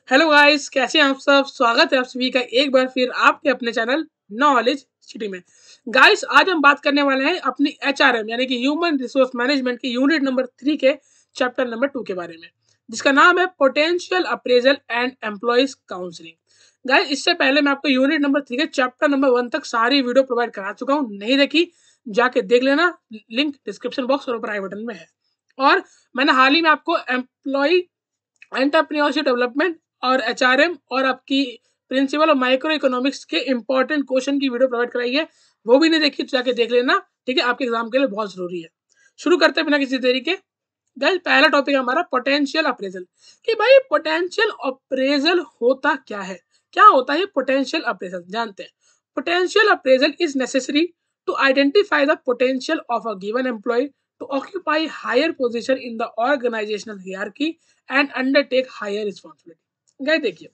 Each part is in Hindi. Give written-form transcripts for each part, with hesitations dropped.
हेलो गाइस, कैसे हैं आप सब। स्वागत है आप सभी का एक बार फिर आपके अपने चैनल नॉलेज सिटी में। गाइस, आज हम बात करने वाले हैं अपनी एचआरएम यानी कि ह्यूमन रिसोर्स मैनेजमेंट की यूनिट नंबर 3 के चैप्टर नंबर 2 के बारे में, जिसका नाम है potential appraisal and employees counselling. Guys, इससे पहले मैं आपको यूनिट नंबर 3 के चैप्टर नंबर 1 तक सारी वीडियो प्रोवाइड करा चुका हूँ। नहीं देखी, जाके देख लेना, लिंक डिस्क्रिप्शन बॉक्स और ऊपर आई बटन में है। और मैंने हाल ही में आपको एम्प्लॉय एंटरप्रेन्योरशिप डेवलपमेंट और एचआरएम और आपकी प्रिंसिपल और माइक्रो इकोनॉमिक्स के इंपॉर्टेंट क्वेश्चन की वीडियो प्रोवाइड कराई है। वो भी नहीं देखी तो जाके देख लेना, ठीक है। आपके एग्जाम के लिए बहुत जरूरी है। शुरू करते हैं बिना किसी देरी के। गाइस, पहला टॉपिक है हमारा पोटेंशियल अप्रेजल। कि भाई पोटेंशियल अप्रेजल होता क्या है, क्या होता है पोटेंशियल अप्रेजल, जानते हैं। Potential appraisal is necessary to identify the potential of a given employee to occupy higher position in the organizational hierarchy and undertake higher responsibility। Guys देखिए,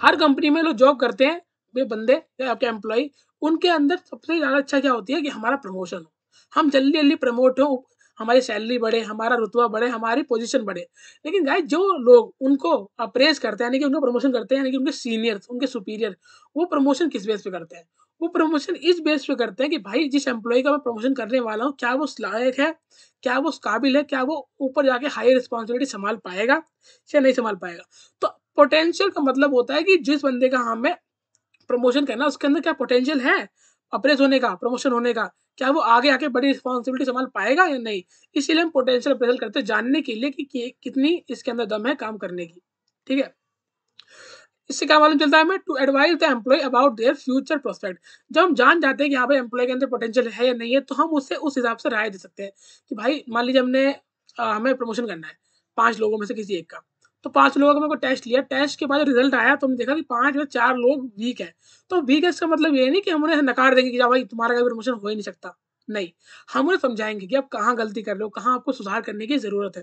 हर कंपनी में लोग जॉब करते हैं, वे बंदे या आपके एम्प्लॉय, उनके अंदर सबसे ज्यादा अच्छा क्या होती है कि हमारा प्रमोशन हो, हम जल्दी जल्दी प्रमोट हो, हमारी सैलरी बढ़े, हमारा रुतबा बढ़े, हमारी पोजीशन बढ़े। लेकिन गाइस, जो लोग उनको अप्रेज करते हैं यानी कि उनको प्रमोशन करते हैं, यानी कि उनके सीनियर्स, उनके सुपीरियर, वो प्रमोशन किस बेस पे करते हैं? वो प्रमोशन इस बेस पे करते हैं कि भाई जिस एम्प्लॉय का मैं प्रमोशन करने वाला हूँ, क्या वो उस लायक है, क्या वो उस काबिल है, क्या वो ऊपर जाके हाई रिस्पॉन्सिबिलिटी संभाल पाएगा या नहीं संभाल पाएगा। तो पोटेंशियल का मतलब होता है कि जिस बंदे का हमें प्रमोशन करना, उसके अंदर क्या पोटेंशियल है अप्रेज होने का, प्रमोशन होने का, क्या वो आगे आके बड़ी रिस्पॉन्सिबिलिटी संभाल पाएगा या नहीं। इसीलिए हम पोटेंशियल अप्रेजल करते हैं, जानने के लिए कि कितनी इसके अंदर दम है काम करने की, ठीक है। इससे क्या मालूम चलता है हमें, to advise the employee about their future prospect. जब हम जान जाते हैं कि हाँ भाई एम्प्लॉय के अंदर पोटेंशियल है या नहीं है, तो हम उससे उस हिसाब से राय दे सकते हैं कि भाई मान लीजिए हमें प्रमोशन करना है 5 लोगों में से किसी एक का। तो 5 लोगों का मेरे को टेस्ट लिया, टेस्ट के बाद जो रिजल्ट आया तो हमने देखा कि 5 में 4 लोग वीक है। तो वीक है इसका मतलब ये नहीं कि हम उन्हें नकार देंगे कि भाई तुम्हारा कभी प्रमोशन हो ही नहीं सकता। नहीं, हम उन्हें समझाएंगे कि आप कहाँ गलती कर रहे हो, कहाँ आपको सुधार करने की जरूरत है।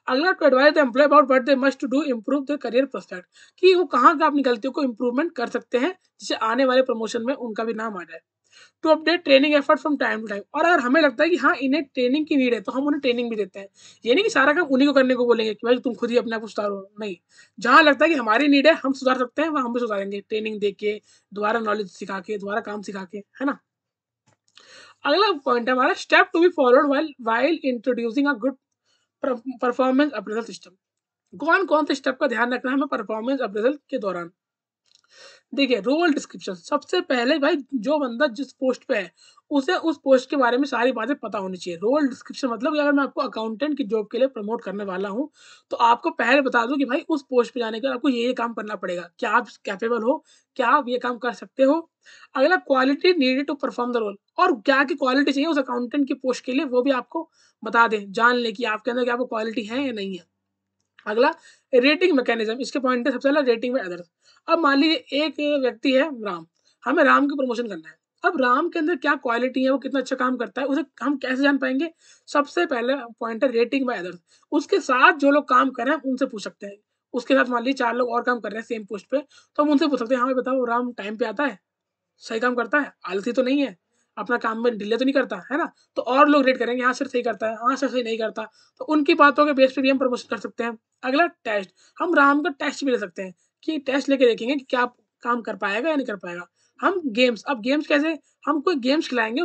अगला, to advise the employee about what they must do improve the career prospect. कि वो कहाँ का अपनी गलतियों को इम्प्रूवमेंट कर सकते हैं, जिससे आने वाले प्रमोशन में उनका भी नाम आ जाए। To update training effort from time to time. और अगर हमें लगता है कि हाँ इन्हें ट्रेनिंग की नीड है, तो हम उन्हें ट्रेनिंग भी देते हैं। ये नहीं कि सारा काम उन्हीं को करने को बोलेंगे कि भाई तुम खुद ही अपने आप को सुधारो, नहीं। जहाँ लगता है कि हमारी नीड है, हम सुधार सकते हैं, वहाँ हम भी सुधारेंगे, ट्रेनिंग दे के, दोबारा नॉलेज सिखा के, दोबारा काम सिखा के, है ना। अगला पॉइंट है हमारा, step to be followed while introducing a good performance appraisal system. कौन कौन से स्टेप का ध्यान रखना है हमें परफॉर्मेंस अप्रेजल के दौरान। देखिए, रोल डिस्क्रिप्शन सबसे पहले भाई, जो बंदा जिस पोस्ट पे है उसे उस पोस्ट के बारे में सारी बातें पता होनी चाहिए। रोल डिस्क्रिप्शन मतलब कि अगर मैं आपको अकाउंटेंट की जॉब के लिए प्रमोट करने वाला हूं, तो आपको पहले बता दूं कि भाई उस पोस्ट पे जाने के बाद आपको ये काम करना पड़ेगा, क्या आप कैपेबल हो, क्या आप ये काम कर सकते हो। अगला, quality needed to perform the role. और क्या की क्वालिटी चाहिए उस अकाउंटेंट की पोस्ट के लिए, वो भी आपको बता दें, जान ले कि आपके अंदर क्या वो क्वालिटी है या नहीं है। अगला, रेटिंग मैकेनिज्म। इसके पॉइंट है सबसे पहला रेटिंग में अदर्स। अब मान लीजिए एक व्यक्ति है राम, हमें राम की प्रमोशन करना है। अब राम के अंदर क्या क्वालिटी है, वो कितना अच्छा काम करता है, उसे हम कैसे जान पाएंगे। सबसे पहले पॉइंट है रेटिंग बाय अदर्स। उसके साथ जो लोग काम कर रहे हैं उनसे पूछ सकते हैं। उसके साथ मान लीजिए 4 लोग और काम कर रहे हैं सेम पोस्ट पे, तो हम उनसे पूछ सकते हैं, हाँ भाई बताओ राम टाइम पे आता है, सही काम करता है, आलसी तो नहीं है, अपना काम में डिले तो नहीं करता है ना। तो और लोग रेट करेंगे, हाँ सर सही करता है, हाँ सर सही नहीं करता। तो उनकी बातों के बेस पे भी हम प्रमोशन कर सकते हैं। अगला, टेस्ट। हम राम का टेस्ट भी ले सकते हैं कि टेस्ट लेके देखेंगे कि क्या काम कर पाएगा या नहीं कर पाएगा। हम गेम्स, अब गेम्स कैसे, हम कोई गेम्स खिलाएंगे,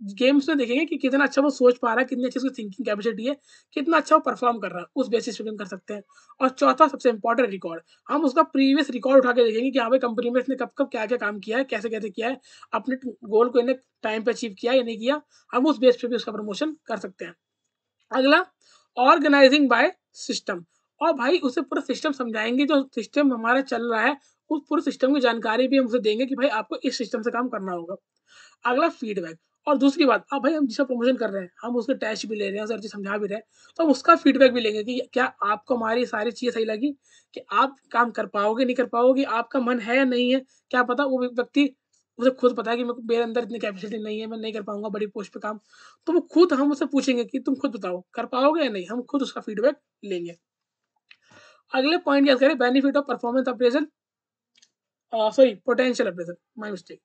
गेम्स में देखेंगे कि कितना अच्छा वो सोच पा रहा है, कितनी अच्छी उसकी थिंकिंग कैपेसिटी है, कितना अच्छा वो परफॉर्म कर रहा है, उस बेसिस पे हम कर सकते हैं। और चौथा सबसे इंपॉर्टेंट, रिकॉर्ड। हम उसका प्रीवियस रिकॉर्ड उठा के देखेंगे कि हाँ भाई कंपनी में इसने कब कब क्या क्या काम किया है, कैसे कैसे किया है, अपने गोल को इन्हें टाइम पे अचीव किया या नहीं किया। हम उस बेस पे भी उसका प्रमोशन कर सकते हैं। अगला, ऑर्गेनाइजिंग बाय सिस्टम। और भाई उसे पूरा सिस्टम समझाएंगे, जो सिस्टम हमारा चल रहा है उस पूरे सिस्टम की जानकारी भी हम उसे देंगे कि भाई आपको इस सिस्टम से काम करना होगा। अगला, फीडबैक। और दूसरी बात, अब भाई हम जिसका प्रमोशन कर रहे हैं, हम उसके टेस्ट भी ले रहे हैं, सर जी समझा भी रहे हैं, तो हम उसका फीडबैक भी लेंगे कि क्या आपको हमारी सारी चीज़ें सही लगी, कि आप काम कर पाओगे नहीं कर पाओगे, आपका मन है या नहीं है। क्या पता वो व्यक्ति, उसे खुद पता है कि मेरे अंदर इतनी कैपेसिटी नहीं है, मैं नहीं कर पाऊंगा बड़ी पोस्ट पे काम। तो वो खुद, हम उससे पूछेंगे कि तुम खुद बताओ कर पाओगे या नहीं, हम खुद उसका फीडबैक लेंगे। अगले पॉइंट क्या करें, benefit of performance appraisal, sorry potential appraisal, my mistake.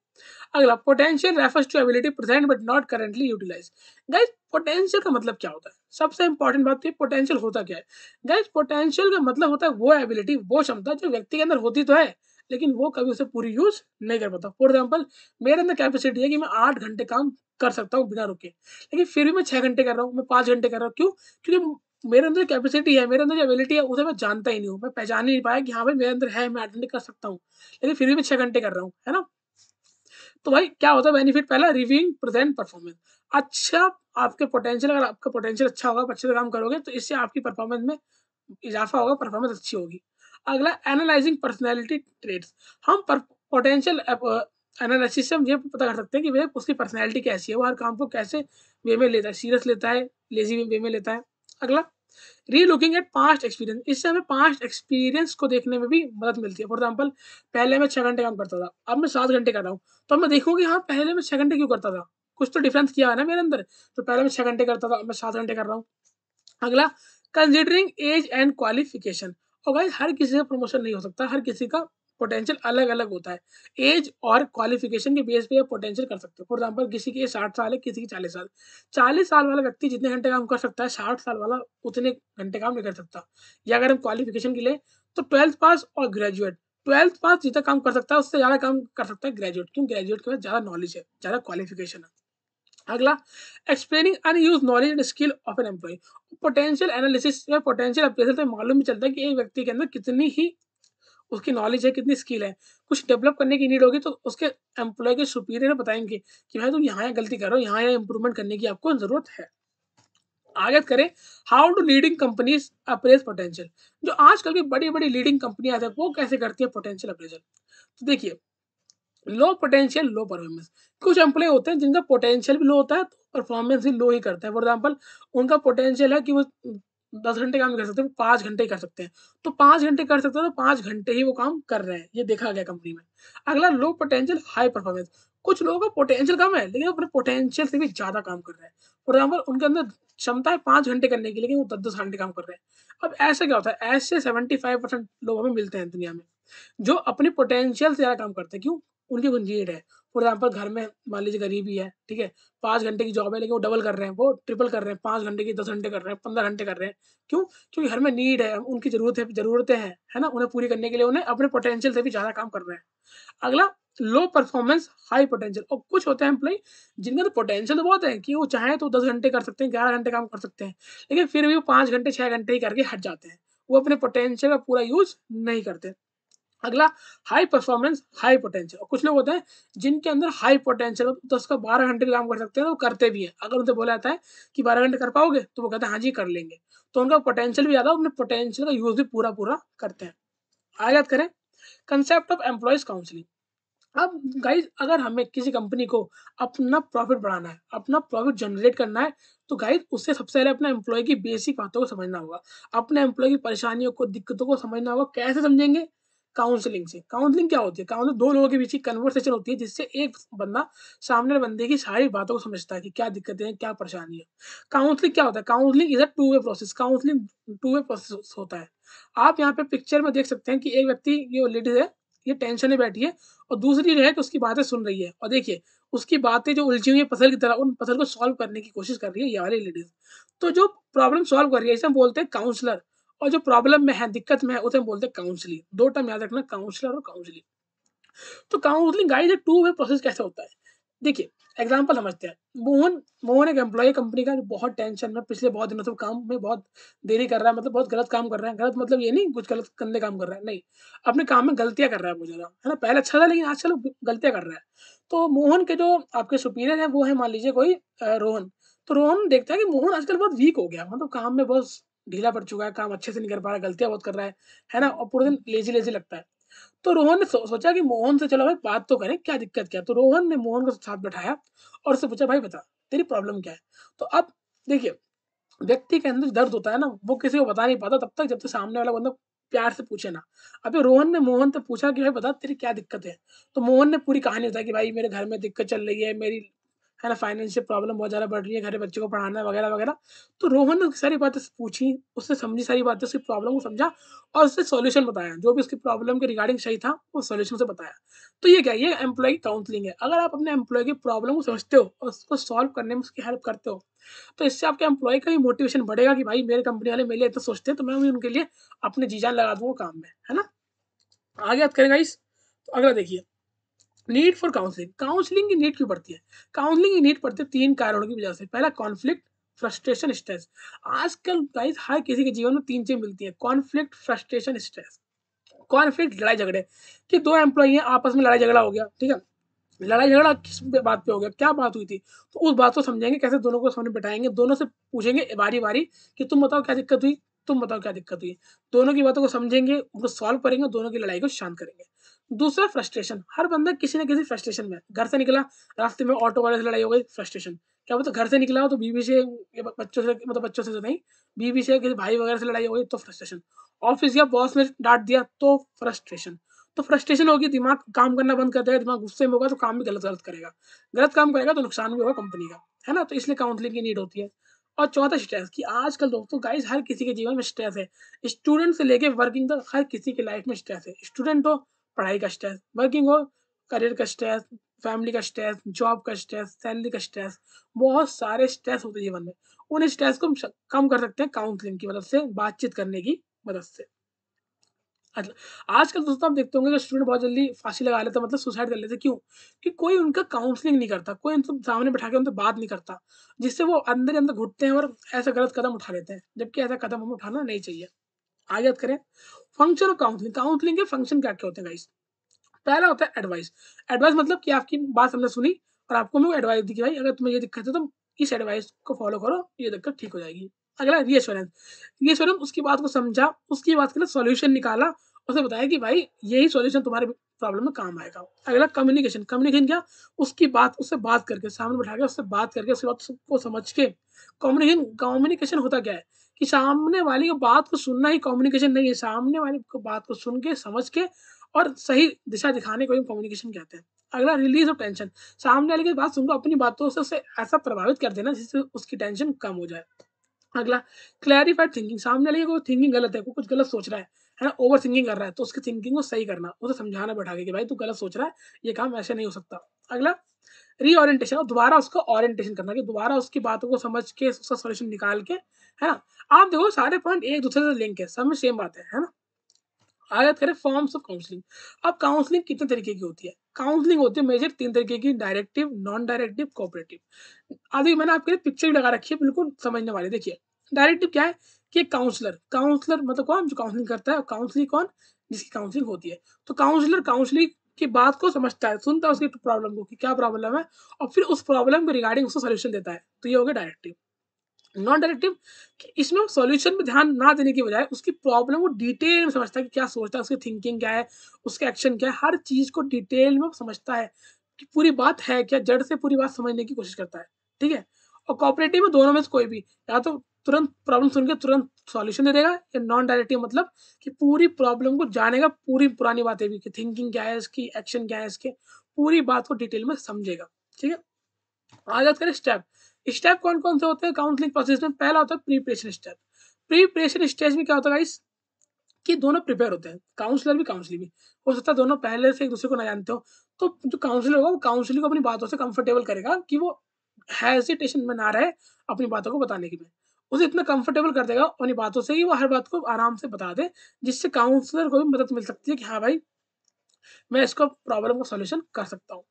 अगला, potential refers to ability present but not currently utilise. Guys, potential का मतलब क्या होता है? सबसे इंपॉर्टेंट बात तो ये पोटेंशियल होता क्या है? गाइस पोटेंशियल का मतलब होता है वो एबिलिटी, वो क्षमता जो व्यक्ति के अंदर होती तो है, लेकिन वो कभी उसे पूरी यूज़ नहीं कर पाता। फॉर एग्ज़ाम्पल मेरे अंदर कैपेसिटी है कि मैं 8 घंटे काम कर सकता हूँ बिना रुके, लेकिन फिर भी मैं 6 घंटे कर रहा हूँ, मैं 5 घंटे कर रहा हूँ, क्यों? क्योंकि मेरे अंदर कैपेसिटी है, मेरे अंदर जो एबिलिटी है उसे मैं जानता ही नहीं हूँ, मैं पहचान ही नहीं पाया कि हाँ भाई मेरे अंदर है, मैं 8 घंटे कर सकता हूँ, लेकिन फिर भी मैं 6 घंटे कर रहा हूँ, है ना? तो भाई क्या होता है बेनिफिट? पहला रिव्यूइंग प्रेजेंट परफॉर्मेंस। अच्छा, आपके पोटेंशियल अगर आपका पोटेंशियल अच्छा होगा, आप अच्छे से काम करोगे तो इससे आपकी परफॉर्मेंस में इजाफा होगा, परफॉर्मेंस अच्छी होगी। अगला एनालाइजिंग पर्सनैलिटी ट्रेट्स। हम पोटेंशियल एनालिसिस से हम ये पता कर सकते हैं कि भैया उसकी पर्सनैलिटी कैसी है, वो हर काम को कैसे वे में लेता है, सीरियस लेता है, लेजी वे में लेता है। अगला री-लुकिंग एट पास्ट एक्सपीरियंस। इससे हमें पास्ट एक्सपीरियंस को देखने में भी मदद मिलती है। फॉर एग्जाम्पल पहले मैं 6 घंटे काम करता था, अब मैं 7 घंटे कर रहा हूँ, तो अब मैं देखूँगी हाँ, पहले मैं 6 घंटे क्यों करता था? कुछ तो डिफरेंस किया है ना मेरे अंदर। तो पहले मैं 6 घंटे करता था, अब मैं 7 घंटे कर रहा हूँ। अगला कंसीडरिंग एज एंड क्वालिफिकेशन। और गाइस हर किसी का प्रमोशन नहीं हो सकता, हर किसी का पोटेंशियल अलग-अलग होता है। एज और क्वालिफिकेशन के बेस पे आप पोटेंशियल कर सकते हो। फॉर एग्जाम्पल किसी की एज 60 साल है, किसी की 40 साल। 40 साल वाला व्यक्ति जितने घंटे काम कर सकता है, 60 साल वाला उतने घंटे काम नहीं कर सकता। या अगर हम क्वालिफिकेशन की लें तो 12th पास और ग्रेजुएट। 12th पास जितना काम कर सकता है उससे ज़्यादा काम कर सकता है ग्रेजुएट। क्यों? ग्रेजुएट के पास ज़्यादा नॉलेज है, ज़्यादा क्वालिफिकेशन है। अगला explaining unused knowledge and skill of an employee. Potential analysis में पोटेंशियल अप्रेजल से मालूम भी चलता है कि एक व्यक्ति के अंदर कितनी ही उसकी नॉलेज है, कितनी स्किल है। कुछ डेवलप करने की नीड होगी तो उसके एम्प्लॉय के सुपीरियर बताएँगे कि भाई तुम यहाँ गलती कर रहे हो, यहाँ इम्प्रूवमेंट करने की आपको ज़रूरत है। आगे करें how do leading companies apprise potential. जो आजकल की बड़ी-बड़ी लीडिंग कंपनियाँ हैं वो कैसे करती है पोटेंशियल अप्रेजल? तो देखिए लो पोटेंशियल लो परफॉर्मेंस। कुछ एम्प्लॉय होते हैं जिनका पोटेंशियल भी लो होता है, परफॉर्मेंस भी लो ही करता है। फॉर एग्जांपल उनका पोटेंशियल है कि वो 10 घंटे काम नहीं कर सकते, वो 5 घंटे ही कर सकते हैं। तो 5 घंटे कर सकते हैं तो 5 घंटे ही वो काम कर रहे हैं, ये देखा गया कंपनी में। अगला लो पोटेंशियल हाई परफॉर्मेंस। कुछ लोगों का पोटेंशियल कम है लेकिन वो अपने पोटेंशियल से भी ज़्यादा काम कर रहे हैं। फॉर एग्जांपल उनके अंदर क्षमता है 5 घंटे करने की लेकिन वो 10-10 घंटे काम कर रहे हैं। अब ऐसा क्या होता है? ऐसे 75% लोग हमें मिलते हैं दुनिया में। जो अपने पोटेंशियल से ज़्यादा काम करते हैं, क्यों? उनकी कुछ नीड है। फॉर एग्ज़ाम्पल घर में मान लीजिए गरीबी है, ठीक है? 5 घंटे की जॉब है लेकिन वो डबल कर रहे हैं, वो ट्रिपल कर रहे हैं, 5 घंटे की 10 घंटे कर रहे हैं, 15 घंटे कर रहे हैं। क्यों? क्योंकि घर में नीड है, उनकी ज़रूरतें हैं, है ना? उन्हें पूरी करने के लिए उन्हें अपने पोटेंशियल से भी ज़्यादा काम कर रहे हैं। अगला लो परफॉर्मेंस हाई पोटेंशियल। और कुछ होते हैं एम्प्लॉयी जिनका तो पोटेंशियल तो बहुत है कि वो चाहें तो 10 घंटे कर सकते हैं, 11 घंटे काम कर सकते हैं, लेकिन फिर भी वो 5 घंटे, 6 घंटे ही करके हट जाते हैं। वो अपने पोटेंशियल का पूरा यूज़ नहीं करते। अगला हाई परफॉर्मेंस हाई पोटेंशियल। और कुछ लोग होते हैं जिनके अंदर हाई पोटेंशियल हो, 10 का 12 घंटे भी काम कर सकते हैं, तो वो करते भी हैं। अगर उनसे बोला जाता है कि 12 घंटे कर पाओगे? तो वो कहते हैं हाँ जी, कर लेंगे। तो उनका पोटेंशियल भी ज़्यादा, अपने पोटेंशियल का यूज़ भी पूरा-पूरा करते हैं। आगे बात करें कांसेप्ट ऑफ एम्प्लॉइज़ काउंसलिंग। अब गाइस अगर हमें किसी कंपनी को अपना प्रॉफिट बढ़ाना है, अपना प्रॉफिट जनरेट करना है, तो गाइस उससे सबसे पहले अपने एम्प्लॉयी की बेसिक बातों को समझना होगा। अपने एम्प्लॉयी की परेशानियों को, दिक्कतों को समझना होगा। कैसे समझेंगे? काउंसलिंग से। काउंसलिंग क्या होती है? काउंसलिंग 2 लोगों के बीच की कन्वर्सेशन होती है जिससे एक बंदा सामने वाले बंदे की सारी बातों को समझता है कि क्या दिक्कतें हैं, क्या परेशानी है। काउंसलिंग क्या होता है? Counselling is a two way process. Counselling two way process होता है। आप यहाँ पे पिक्चर में देख सकते हैं कि एक व्यक्ति, ये लेडीज़ है, ये टेंशन में बैठी है और दूसरी जो है कि उसकी बातें सुन रही है, और देखिए उसकी बातें जो उलझी हुई है पज़ल की तरह, उन पज़ल को सॉल्व करने की कोशिश कर रही है ये वाली लेडीज़। तो जो प्रॉब्लम सॉल्व कर रही है इसे हम बोलते हैं काउंसलर, और जो प्रॉब्लम में है, दिक्कत में है, उसे हम बोलते हैं काउंसलिंग। 2 टर्म याद रखना, काउंसलर और काउंसलिंग। तो काउंसलिंग गाइस ये टू वे प्रोसेस कैसे होता है? देखिए एग्ज़ाम्पल समझते हैं। मोहन मोहन एक एम्प्लॉयी कंपनी का जो बहुत टेंशन में पिछले बहुत दिनों से काम में बहुत देरी कर रहा है, मतलब बहुत गलत काम कर रहा है। गलत मतलब ये नहीं कुछ गलत गंदे काम कर रहा है, नहीं। अपने काम में गलतियाँ कर रहा है बहुत ज़्यादा, है ना? पहले अच्छा था लेकिन आजकल वो गलतियाँ कर रहा है। तो मोहन के जो आपके सुपीरियर हैं वो है मान लीजिए कोई रोहन। तो रोहन देखता है कि मोहन आजकल बहुत वीक हो गया, मतलब काम में बहुत ढीला पड़ चुका है, काम अच्छे से नहीं कर पा रहा है, गलतियाँ बहुत कर रहा है ना? और पूरे दिन लेज़ी-लेज़ी लगता है। तो रोहन ने सोचा कि मोहन से चलो भाई बात तो करें, क्या दिक्कत क्या है? तो रोहन ने मोहन को साथ बैठाया और उससे पूछा, भाई बता तेरी प्रॉब्लम क्या है? तो अब देखिए व्यक्ति के अंदर दर्द होता है ना, वो किसी को बता नहीं पाता तब तक जब तक सामने वाला बंदा प्यार से पूछे ना। अभी रोहन ने मोहन से पूछा कि भाई बता तेरी क्या दिक्कत है? तो मोहन ने पूरी कहानी बताई कि भाई मेरे घर में दिक्कत चल रही है, मेरी है ना, फाइनेंशियल प्रॉब्लम बहुत ज़्यादा बढ़ रही है, घर में बच्चों को पढ़ाना है वगैरह वगैरह। तो रोहन ने सारी बातें पूछी, उससे समझी सारी बातें, उसकी प्रॉब्लम को समझा और उससे सॉल्यूशन बताया। जो भी उसकी प्रॉब्लम के रिगार्डिंग सही था, वो सॉल्यूशन उसे बताया। तो ये क्या है? ये एम्प्लॉयी काउंसलिंग है। अगर आप अपने एम्प्लॉयी की प्रॉब्लम को समझते हो और उसको सॉल्व करने में उसकी हेल्प करते हो, तो इससे आपके एम्प्लॉयी का भी मोटिवेशन बढ़ेगा कि भाई मेरे कंपनी वाले मेरे लिए इतना सोचते हैं, तो मैं भी उनके लिए अपनी जी-जान लगा दूँगा काम में, है ना? आगे बात करें गाइस, तो अगला देखिए, नीड फॉर काउंसलिंग। काउंसलिंग की नीड क्यों पड़ती है? काउंसलिंग की नीड पड़ती है 3 कारणों की वजह से। पहला कॉन्फ्लिक्ट, फ्रस्ट्रेशन, स्ट्रेस। आजकल गाइस हर किसी के जीवन में 3 चीज़ें मिलती हैं, कॉन्फ्लिक्ट, फ्रस्ट्रेशन, स्ट्रेस। कॉन्फ्लिक्ट लड़ाई झगड़े, कि 2 एम्प्लॉयी हैं, आपस में लड़ाई झगड़ा हो गया, ठीक है? लड़ाई झगड़ा किस बात पे हो गया, क्या बात हुई थी? तो उस बात को समझेंगे, कैसे दोनों को सामने बिठाएँगे, दोनों से पूछेंगे बारी-बारी कि तुम बताओ क्या दिक्कत हुई? तुम बताओ क्या दिक्कत हुई? दोनों की बातों को समझेंगे, उनको सॉल्व करेंगे, दोनों की लड़ाई को शांत करेंगे। दूसरा फ्रस्ट्रेशन, हर बंदा किसी न किसी फ्रस्ट्रेशन में है। घर से निकला, रास्ते में ऑटो वाले से लड़ाई हो गई, फ्रस्ट्रेशन। क्या बोलते घर से निकला हो तो बीवी से या बच्चों से, मतलब बच्चों से तो नहीं, बीवी से किसी भाई वगैरह से लड़ाई हो गई तो फ्रस्ट्रेशन। ऑफिस या बॉस ने डाँट दिया तो फ्रस्ट्रेशन। तो फ्रस्ट्रेशन होगी, दिमाग काम करना बंद कर देगा, दिमाग गुस्से में होगा तो काम भी गलत-गलत करेगा। गलत काम करेगा तो नुकसान भी होगा कंपनी का, है ना? तो इसलिए काउंसलिंग की नीड होती है। और चौथा स्ट्रेस, कि आजकल दोस्तों गाइस हर किसी के जीवन में स्ट्रेस है। स्टूडेंट से लेके वर्किंग तक हर किसी की लाइफ में स्ट्रेस है। स्टूडेंट हो, पढ़ाई का स्ट्रेस, वर्किंग हो, करियर का स्ट्रेस, फैमिली का स्ट्रेस, जॉब का स्ट्रेस, सैलरी का स्ट्रेस, बहुत सारे स्ट्रेस होते हैं जीवन में। उन स्ट्रेस को हम कम कर सकते हैं काउंसलिंग की मदद से, बातचीत करने की मदद से। मतलब आजकल दोस्तों आप देखते होंगे कि स्टूडेंट बहुत जल्दी फांसी लगा लेता है, मतलब सुसाइड कर लेते हैं, क्यों? कि कोई उनका काउंसलिंग नहीं करता, कोई उनसे सामने बैठा के उनसे बात नहीं करता, जिससे वो अंदर ही अंदर घुटते हैं और ऐसा गलत कदम उठा लेते हैं, जबकि ऐसा कदम हमें उठाना नहीं चाहिए। आगे बात करें, फंक्शन ऑफ काउंसलिंग। काउंसलिंग के फंक्शन क्या-क्या होते हैं गाइस? पहला होता है एडवाइस। एडवाइस मतलब कि आपकी बात हमने सुनी और आपको हमें एडवाइस दी कि भाई अगर तुम्हें ये दिक्कत है तो इस एडवाइस को फॉलो करो, ये दिक्कत ठीक हो जाएगी। अगला रीअश्योरेंस। रीअश्योरेंस, उसकी बात को समझा, उसकी बात के लिए सॉल्यूशन निकाला, उसे बताया कि भाई यही सॉल्यूशन तुम्हारे प्रॉब्लम में काम आएगा। अगला कम्युनिकेशन। कम्युनिकेशन क्या? उसकी बात, उससे बात करके, सामने बिठा के उससे बात करके, उसकी बात को समझ के। कम्युनिकेशन, कम्युनिकेशन होता क्या है? कि सामने वाले की बात को सुनना ही कम्युनिकेशन नहीं है, सामने वाले को बात को सुन के, समझ के और सही दिशा दिखाने को ही कम्युनिकेशन कहते हैं। अगला रिलीज़ ऑफ टेंशन। सामने वाले की बात सुनकर अपनी बातों से उसे ऐसा प्रभावित कर देना जिससे उसकी टेंशन कम हो जाए। अगला क्लैरिफाइड थिंकिंग। सामने वाले की कोई थिंकिंग गलत है, वो कुछ गलत सोच रहा है ना? ओवर थिंकिंग कर रहा है, तो उसकी थिंकिंग को सही करना, उसे समझाना बैठा के कि भाई तू गलत सोच रहा है, ये काम ऐसे नहीं हो सकता। अगला रीओरिएंटेशन, और दोबारा उसको ओरिएंटेशन करना, कि दोबारा उसकी बातों को समझ के उसका सॉल्यूशन निकाल के, है ना? आप देखो सारे पॉइंट एक दूसरे से लिंक है, सब में सेम बात है ना? आगे बात करें फॉर्म्स ऑफ काउंसलिंग। अब काउंसलिंग कितने तरीके की होती है? काउंसलिंग होती है मेजर 3 तरीके की, डायरेक्टिव, नॉन डायरेक्टिव, कोऑपरेटिव। अभी मैंने आपके लिए पिक्चर भी लगा रखी है, बिल्कुल समझने वाली। देखिए, डायरेक्टिव क्या है? कि काउंसलर, काउंसलर मतलब कौन? जो काउंसलिंग करता है, और काउंसलिंग कौन? जिसकी काउंसलिंग होती है। तो काउंसलर काउंसलिंग की बात को समझता है, सुनता है उसकी प्रॉब्लम को कि क्या प्रॉब्लम है, और फिर उस प्रॉब्लम के रिगार्डिंग उसको सॉल्यूशन देता है। तो ये हो गया डायरेक्टिव। नॉन डायरेक्टिव, कि इसमें सॉल्यूशन पे ध्यान ना देने की बजाय उसकी प्रॉब्लम को डिटेल में समझता है कि क्या सोचता है, उसकी थिंकिंग क्या है, उसके एक्शन क्या है, हर चीज़ को डिटेल में समझता है कि पूरी बात है क्या, जड़ से पूरी बात समझने की कोशिश करता है, ठीक है? और कोऑपरेटिव में दोनों में से कोई भी, या तो तुरंत प्रॉब्लम सुन के तुरंत सॉल्यूशन दे देगा, या नॉन डायरेक्टिव मतलब कि पूरी प्रॉब्लम को जानेगा, पूरी पुरानी बातें भी, कि थिंकिंग क्या है इसकी, एक्शन क्या है इसके, पूरी बात को डिटेल में समझेगा, ठीक है? आगे बात करें स्टेप। स्टेप कौन-कौन से होते हैं काउंसलिंग प्रोसेस में? पहला होता है प्रिपरेशन स्टेप। प्रिपरेशन स्टेज में क्या होता है गाइस? कि दोनों प्रिपेयर होते हैं, काउंसलर भी, काउंसली भी। हो सकता है दोनों पहले से एक-दूसरे को ना जानते हो, तो जो काउंसलर होगा वो काउंसली को अपनी बातों से कंफर्टेबल करेगा कि वो हेसिटेशन में ना रहे अपनी बातों को बताने के में। उसे इतना कंफर्टेबल कर देगा अपनी बातों से कि वो हर बात को आराम से बता दे, जिससे काउंसलर को भी मदद मिल सकती है कि हाँ भाई, मैं इसको प्रॉब्लम का सॉल्यूशन कर सकता हूँ।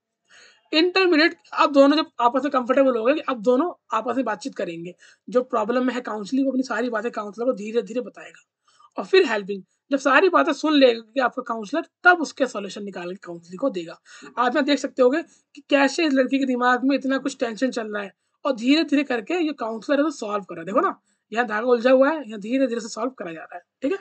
इंटरमीडिएट, अब दोनों जब आपस में कंफर्टेबल हो गए कि अब दोनों आपस में बातचीत करेंगे। जो प्रॉब्लम में है काउंसलिंग वो अपनी सारी बातें काउंसलर को धीरे-धीरे बताएगा। और फिर हेल्पिंग, जब सारी बातें सुन लेगा कि आपका काउंसलर, तब उसके सॉल्यूशन निकाल के काउंसलिंग को देगा। आप यहाँ देख सकते होंगे कि कैसे इस लड़की के दिमाग में इतना कुछ टेंशन चल रहा है और धीरे-धीरे करके ये काउंसलर है तो सॉल्व कर रहा है। देखो ना, यहाँ धागा उलझा हुआ है, यहाँ धीरे-धीरे से सॉल्व करा जा रहा है। ठीक है?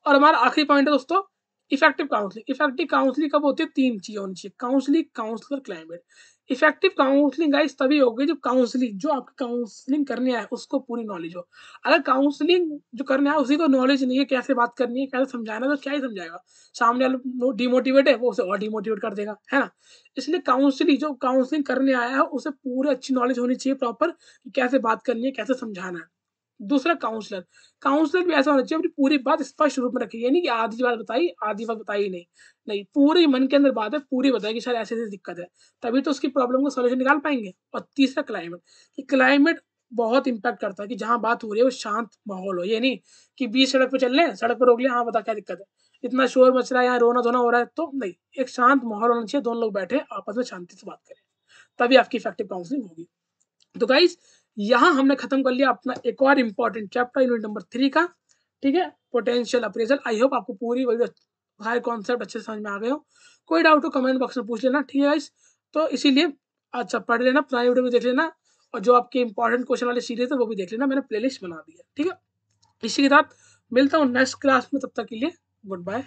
और हमारा आखिरी पॉइंट है दोस्तों, इफेक्टिव काउंसलिंग। इफेक्टिव काउंसलिंग कब होती है? 3 चीज़ें होनी चाहिए, counselling, counsellor, climate. Effective counselling guys तभी होगी जब काउंसलिंग जो आपकी काउंसलिंग करने आए उसको पूरी नॉलेज हो। अगर काउंसलिंग जो करने आया उसी को नॉलेज नहीं है कैसे बात करनी है, कैसे समझाना है, तो क्या ही समझाएगा। सामने वाला डिमोटिवेट है, वो उसे और डिमोटिवेट कर देगा, है ना? इसलिए काउंसलिंग जो काउंसलिंग करने आया है उसे पूरी अच्छी नॉलेज होनी चाहिए प्रॉपर कि कैसे बात करनी है, कैसे समझाना है। दूसरा काउंसलर, काउंसलर भी ऐसा होना चाहिए अपनी पूरी बात स्पष्ट रूप में रखे, ये नहीं कि आधी बात बताई, आधी बात बताई ही नहीं। नहीं, पूरी मन के अंदर बात है, पूरी बताई कि सर ऐसी-ऐसी दिक्कत है, तभी तो उसकी प्रॉब्लम का सॉल्यूशन निकाल पाएँगे। और तीसरा क्लाइमेट, कि क्लाइमेट बहुत इम्पैक्ट करता है कि जहाँ बात हो रही है वो शांत माहौल हो। ये नहीं कि बीच सड़क पे चल रहे हैं, सड़क पे रोक लिया, हाँ बता क्या दिक्कत है? इतना शोर मच रहा है, यहाँ रोना-धोना हो रहा है, तो नहीं, एक शांत माहौल होना चाहिए, दोनों लोग बैठे आपस में शांति से बात करें, तभी आपकी इफेक्टिव काउंसलिंग होगी। तो गाइस यहाँ हमने खत्म कर लिया अपना एक और इम्पोर्टेंट चैप्टर यूनिट नंबर 3 का, ठीक है? Potential appraisal. आई होप आपको पूरी वीडियो सारे कॉन्सेप्ट अच्छे से समझ में आ गए हो। कोई डाउट हो कमेंट बॉक्स में पूछ लेना, ठीक है गाइस? तो इसीलिए अच्छा पढ़ लेना, पुरानी वीडियो भी देख लेना और जो आपके इम्पोर्टेंट क्वेश्चन वाली सीरीज़ है वो भी देख लेना, मैंने प्लेलिस्ट बना दी है, ठीक है? इसी के साथ मिलता हूँ नेक्स्ट क्लास में, तब तक के लिए गुड बाय।